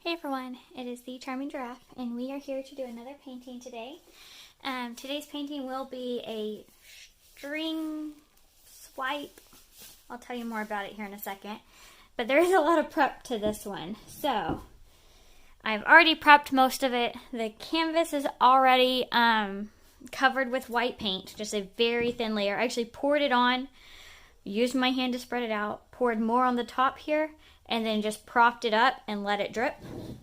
Hey everyone, it is the Charming Giraffe, and we are here to do another painting today. Today's painting will be a string swipe. I'll tell you more about it here in a second. But there is a lot of prep to this one. So, I've already prepped most of it. The canvas is already covered with white paint, just a very thin layer. I actually poured it on, used my hand to spread it out, poured more on the top here, and then just propped it up and let it drip.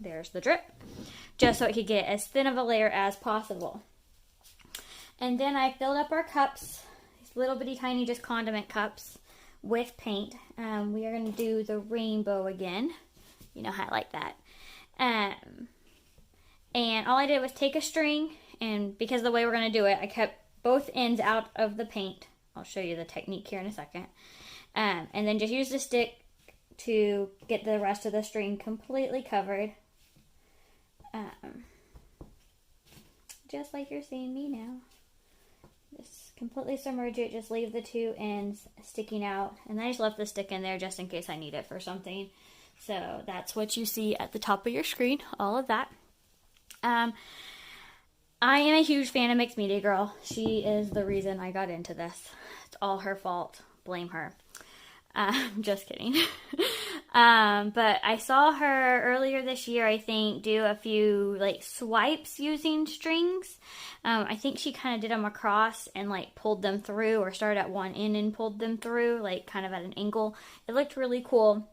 There's the drip. Just so it could get as thin of a layer as possible. And then I filled up our cups, these little bitty tiny just condiment cups, with paint. We are going to do the rainbow again. You know how I like that. And all I did was take a string, and because of the way we're going to do it, I kept both ends out of the paint. I'll show you the technique here in a second. And then just use the stick to get the rest of the string completely covered. Just like you're seeing me now. Just completely submerge it, just leave the two ends sticking out. And I just left the stick in there just in case I need it for something. So that's what you see at the top of your screen, all of that. I am a huge fan of Mixed Media Girl. She is the reason I got into this. It's all her fault. Blame her. Just kidding. But I saw her earlier this year, I think, do a few like swipes using strings. I think she kind of did them across and like pulled them through, or started at one end and pulled them through, like kind of at an angle. It looked really cool.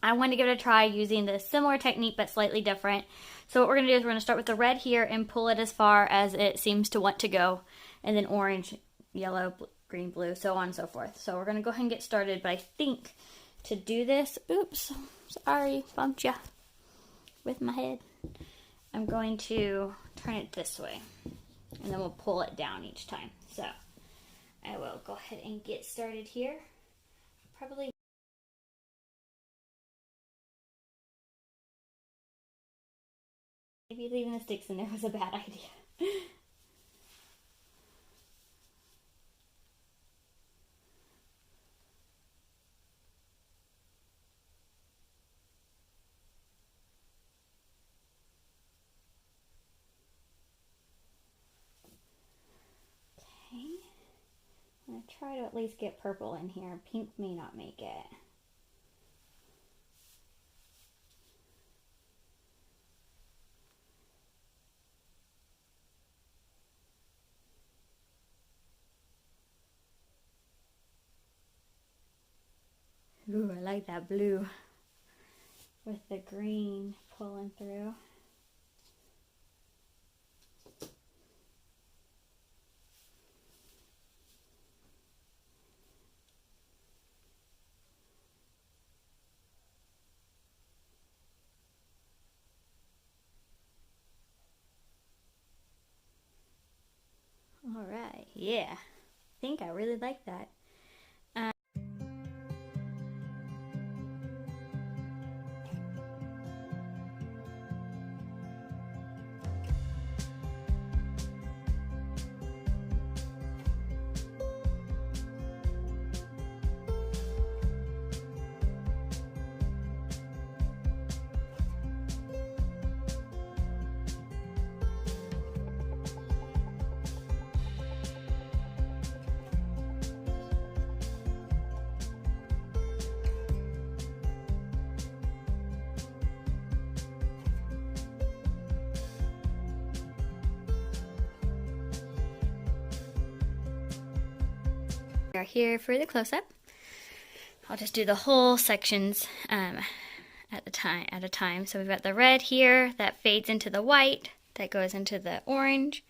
I wanted to give it a try using the similar technique but slightly different. So what we're going to do is we're going to start with the red here and pull it as far as it seems to want to go. And then orange, yellow, green, blue, so on and so forth. So we're going to go ahead and get started. But I think to do this, oops, sorry, bumped ya with my head. I'm going to turn it this way. And then we'll pull it down each time. So I will go ahead and get started here. Probably maybe leaving the sticks in there was a bad idea. I'm going to try to at least get purple in here. Pink may not make it. Ooh, I like that blue with the green pulling through. All right, yeah, I think I really like that. We are here for the close-up. I'll just do the whole sections at a time. So we've got the red here that fades into the white, that goes into the orange,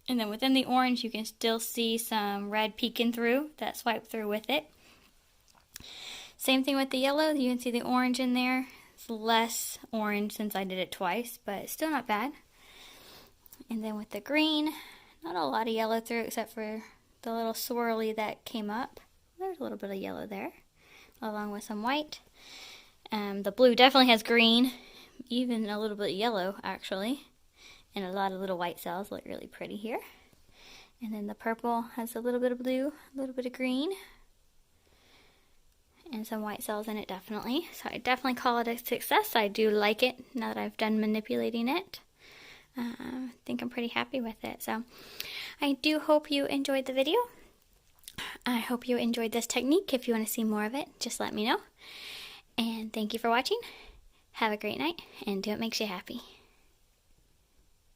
and then within the orange you can still see some red peeking through that swipe through with it. Same thing with the yellow. You can see the orange in there. It's less orange since I did it twice, but still not bad. And then with the green, not a lot of yellow through except for the little swirly that came up. There's a little bit of yellow there, along with some white. The blue definitely has green, even a little bit of yellow actually, and a lot of little white cells. Look really pretty here. And then the purple has a little bit of blue, a little bit of green, and some white cells in it, definitely. So I definitely call it a success. I do like it now that I've done manipulating it. I think I'm pretty happy with it. So I do hope you enjoyed the video. I hope you enjoyed this technique. If you want to see more of it, just let me know. And thank you for watching. Have a great night, and do what makes you happy.